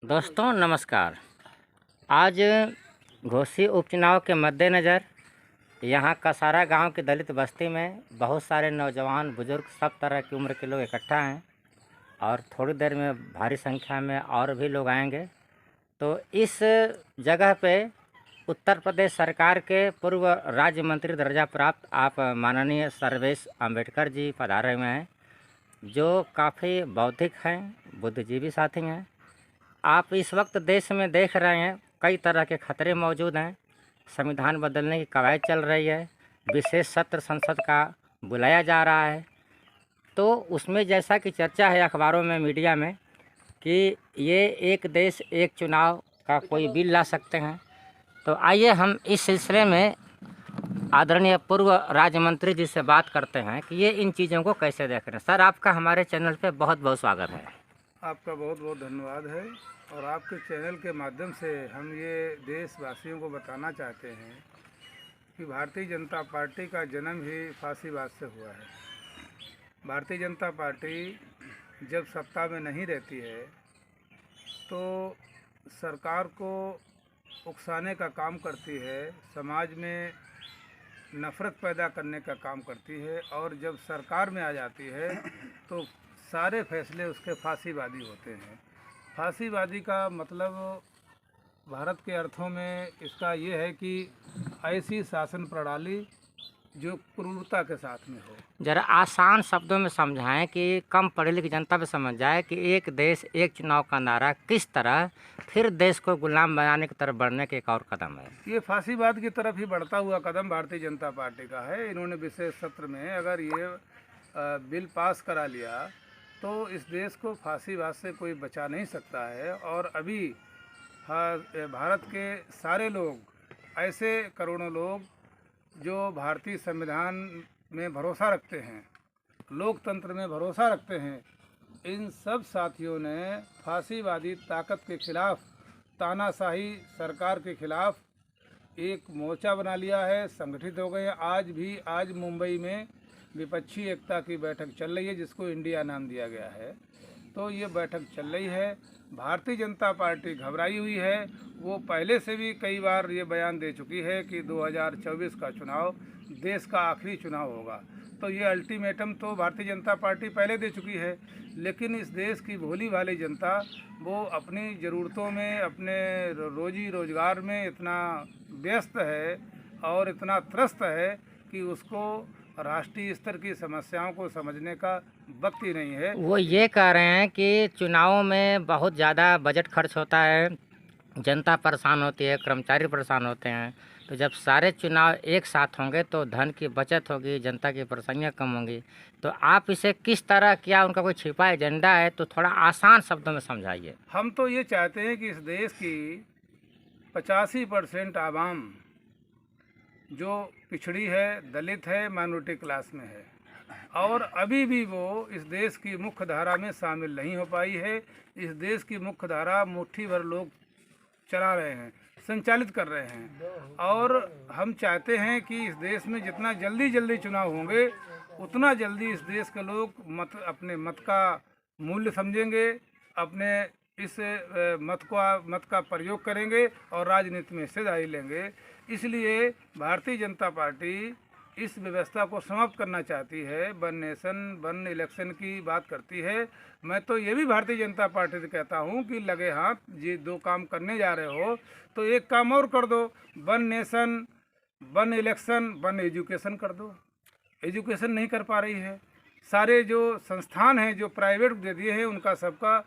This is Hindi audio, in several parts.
दोस्तों नमस्कार। आज घोसी उपचुनाव के मद्देनज़र यहाँ कसारा गांव की दलित बस्ती में बहुत सारे नौजवान बुजुर्ग सब तरह की उम्र के लोग इकट्ठा हैं और थोड़ी देर में भारी संख्या में और भी लोग आएंगे। तो इस जगह पे उत्तर प्रदेश सरकार के पूर्व राज्य मंत्री दर्जा प्राप्त आप माननीय सर्वेश अंबेडकर जी पधारे हुए हैं, जो काफ़ी बौद्धिक हैं, बुद्धिजीवी साथी हैं। आप इस वक्त देश में देख रहे हैं कई तरह के खतरे मौजूद हैं। संविधान बदलने की कवायद चल रही है, विशेष सत्र संसद का बुलाया जा रहा है। तो उसमें जैसा कि चर्चा है अखबारों में, मीडिया में, कि ये एक देश एक चुनाव का कोई बिल ला सकते हैं। तो आइए हम इस सिलसिले में आदरणीय पूर्व राज्य मंत्री जी से बात करते हैं कि ये इन चीज़ों को कैसे देख रहे हैं। सर, आपका हमारे चैनल पे बहुत बहुत स्वागत है। आपका बहुत बहुत धन्यवाद है। और आपके चैनल के माध्यम से हम ये देशवासियों को बताना चाहते हैं कि भारतीय जनता पार्टी का जन्म ही फांसीवाद से हुआ है। भारतीय जनता पार्टी जब सत्ता में नहीं रहती है तो सरकार को उकसाने का काम करती है, समाज में नफ़रत पैदा करने का काम करती है, और जब सरकार में आ जाती है तो सारे फैसले उसके फांसीवादी होते हैं। फांसीवादी का मतलब भारत के अर्थों में इसका ये है कि ऐसी शासन प्रणाली जो क्रूरता के साथ में हो। ज़रा आसान शब्दों में समझाएं कि कम पढ़ी लिखी जनता भी समझ जाए कि एक देश एक चुनाव का नारा किस तरह फिर देश को गुलाम बनाने की तरफ बढ़ने के एक और कदम है। ये फांसीवाद की तरफ ही बढ़ता हुआ कदम भारतीय जनता पार्टी का है। इन्होंने विशेष सत्र में अगर ये बिल पास करा लिया तो इस देश को फांसीवाद से कोई बचा नहीं सकता है। और अभी भारत के सारे लोग, ऐसे करोड़ों लोग जो भारतीय संविधान में भरोसा रखते हैं, लोकतंत्र में भरोसा रखते हैं, इन सब साथियों ने फांसीवादी ताकत के खिलाफ, तानाशाही सरकार के खिलाफ एक मोर्चा बना लिया है, संगठित हो गए हैं। आज मुंबई में विपक्षी एकता की बैठक चल रही है, जिसको इंडिया नाम दिया गया है। तो ये बैठक चल रही है। भारतीय जनता पार्टी घबराई हुई है। वो पहले से भी कई बार ये बयान दे चुकी है कि 2024 का चुनाव देश का आखिरी चुनाव होगा। तो ये अल्टीमेटम तो भारतीय जनता पार्टी पहले दे चुकी है, लेकिन इस देश की भोली भाली जनता वो अपनी ज़रूरतों में, अपने रोजी रोजगार में इतना व्यस्त है और इतना त्रस्त है कि उसको राष्ट्रीय स्तर की समस्याओं को समझने का वक्त ही नहीं है। वो ये कह रहे हैं कि चुनावों में बहुत ज़्यादा बजट खर्च होता है, जनता परेशान होती है, कर्मचारी परेशान होते हैं। तो जब सारे चुनाव एक साथ होंगे तो धन की बचत होगी, जनता की परेशानियां कम होंगी। तो आप इसे किस तरह, क्या उनका कोई छिपा एजेंडा है? तो थोड़ा आसान शब्दों में समझाइए। हम तो ये चाहते हैं कि इस देश की 85% आवाम जो पिछड़ी है, दलित है, माइनॉरिटी क्लास में है, और अभी भी वो इस देश की मुख्य धारा में शामिल नहीं हो पाई है। इस देश की मुख्य धारा मुट्ठी भर लोग चला रहे हैं, संचालित कर रहे हैं। और हम चाहते हैं कि इस देश में जितना जल्दी चुनाव होंगे, उतना जल्दी इस देश के लोग अपने मत का मूल्य समझेंगे, अपने इस मत का प्रयोग करेंगे और राजनीति में हिस्सेदारी लेंगे। इसलिए भारतीय जनता पार्टी इस व्यवस्था को समाप्त करना चाहती है, वन नेशन वन इलेक्शन की बात करती है। मैं तो ये भी भारतीय जनता पार्टी से कहता हूँ कि लगे हाथ ये दो काम करने जा रहे हो तो एक काम और कर दो, one nation one election one education कर दो। एजुकेशन नहीं कर पा रही है। सारे जो संस्थान हैं जो प्राइवेट दे दिए हैं, उनका सबका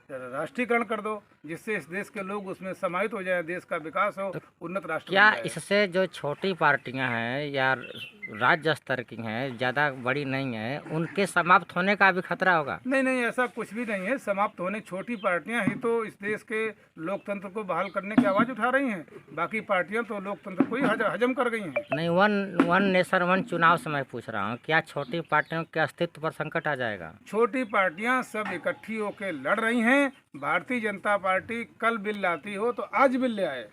राष्ट्रीयकरण कर दो, जिससे इस देश के लोग उसमें समाहित हो जाए, देश का विकास हो, उन्नत राष्ट्र क्या बन जाए। इससे जो छोटी पार्टियां हैं या राज्य स्तर की हैं, ज़्यादा बड़ी नहीं है, उनके समाप्त होने का भी खतरा होगा? नहीं, ऐसा कुछ भी नहीं है। समाप्त होने, छोटी पार्टियां ही तो इस देश के लोकतंत्र को बहाल करने की आवाज़ उठा रही हैं। बाकी पार्टियां तो लोकतंत्र को ही हजम कर गई हैं। नहीं, वन नेशन वन चुनाव से मैं पूछ रहा हूँ, क्या छोटी पार्टियों के अस्तित्व पर संकट आ जाएगा? छोटी पार्टियां सब इकट्ठी होकर लड़ रही हैं। भारतीय जनता पार्टी कल बिल लाती हो तो आज बिल ले आए,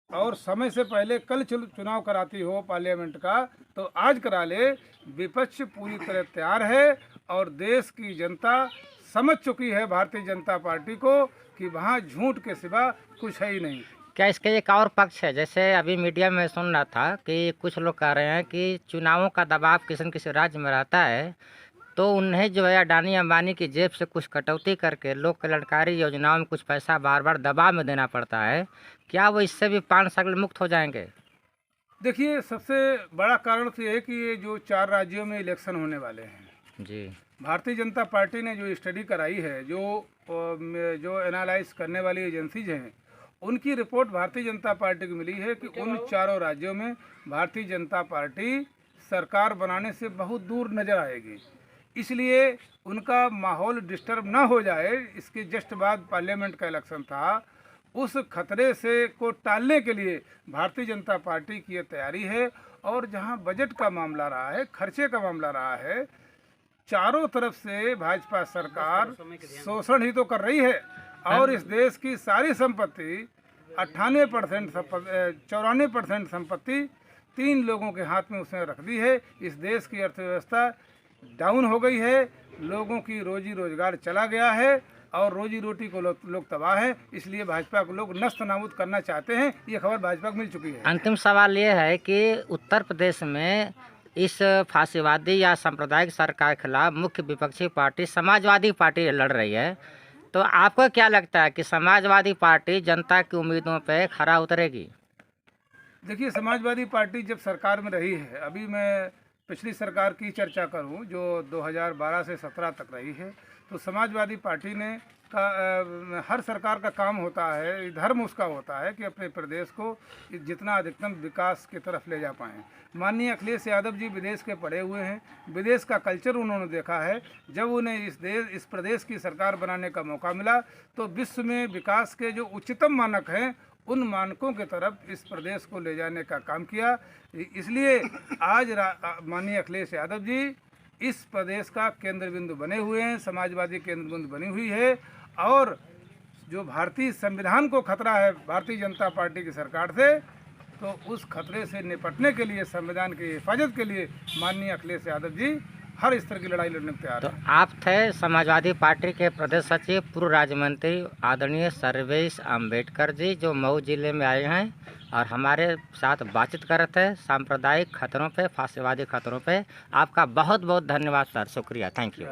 और समय से पहले कल चुनाव कराती हो पार्लियामेंट का तो आज करा ले। विपक्ष पूरी तरह तैयार है और देश की जनता समझ चुकी है भारतीय जनता पार्टी को कि वहाँ झूठ के सिवा कुछ है ही नहीं। क्या इसका एक और पक्ष है? जैसे अभी मीडिया में सुन रहा था कि कुछ लोग कह रहे हैं कि चुनावों का दबाव किसी न किसी राज्य में रहता है, तो उन्हें जो है अडानी अंबानी की जेब से कुछ कटौती करके लोक कल्याणकारी योजनाओं में कुछ पैसा बार बार दबाव में देना पड़ता है। क्या वो इससे भी 5 साल मुक्त हो जाएंगे? देखिए, सबसे बड़ा कारण तो ये है कि ये जो 4 राज्यों में इलेक्शन होने वाले हैं, जी। भारतीय जनता पार्टी ने जो स्टडी कराई है, जो एनालाइज करने वाली एजेंसीज हैं, उनकी रिपोर्ट भारतीय जनता पार्टी को मिली है कि उन चारों राज्यों में भारतीय जनता पार्टी सरकार बनाने से बहुत दूर नजर आएगी। इसलिए उनका माहौल डिस्टर्ब ना हो जाए, इसके जस्ट बाद पार्लियामेंट का इलेक्शन था, उस खतरे से को टालने के लिए भारतीय जनता पार्टी की ये तैयारी है। और जहां बजट का मामला रहा है, खर्चे का मामला रहा है, चारों तरफ से भाजपा सरकार शोषण ही तो कर रही है और इस देश की सारी संपत्ति 94% संपत्ति 3 लोगों के हाथ में उसने रख दी है। इस देश की अर्थव्यवस्था डाउन हो गई है, लोगों की रोजी रोजगार चला गया है और रोजी रोटी को लोग तबाह हैं। इसलिए भाजपा को लोग नस्त नाबूद करना चाहते हैं। ये खबर भाजपा को मिल चुकी है। अंतिम सवाल ये है कि उत्तर प्रदेश में इस फासीवादी या सांप्रदायिक सरकार के खिलाफ मुख्य विपक्षी पार्टी समाजवादी पार्टी लड़ रही है, तो आपको क्या लगता है कि समाजवादी पार्टी जनता की उम्मीदों पर खरा उतरेगी? देखिए, समाजवादी पार्टी जब सरकार में रही है, अभी मैं पिछली सरकार की चर्चा करूं जो 2012 से 17 तक रही है, तो समाजवादी पार्टी ने हर सरकार का काम होता है, धर्म उसका होता है कि अपने प्रदेश को जितना अधिकतम विकास की तरफ ले जा पाएँ। माननीय अखिलेश यादव जी विदेश के पढ़े हुए हैं, विदेश का कल्चर उन्होंने देखा है। जब उन्हें इस प्रदेश की सरकार बनाने का मौका मिला तो विश्व में विकास के जो उच्चतम मानक हैं, उन मानकों की तरफ इस प्रदेश को ले जाने का काम किया। इसलिए आज माननीय अखिलेश यादव जी इस प्रदेश का केंद्र बिंदु बने हुए हैं, समाजवादी केंद्र बिंदु बनी हुई है। और जो भारतीय संविधान को खतरा है भारतीय जनता पार्टी की सरकार से, तो उस खतरे से निपटने के लिए, संविधान की हिफाजत के लिए माननीय अखिलेश यादव जी हर स्तर की लड़ाई लड़ने को तैयार तो हैं। आप थे समाजवादी पार्टी के प्रदेश सचिव पूर्व राज्य मंत्री आदरणीय सर्वेश अम्बेडकर जी, जो मऊ जिले में आए हैं और हमारे साथ बातचीत कर रहे थे सांप्रदायिक खतरों पे, फासीवादी खतरों पे। आपका बहुत बहुत धन्यवाद सर, शुक्रिया, थैंक यू।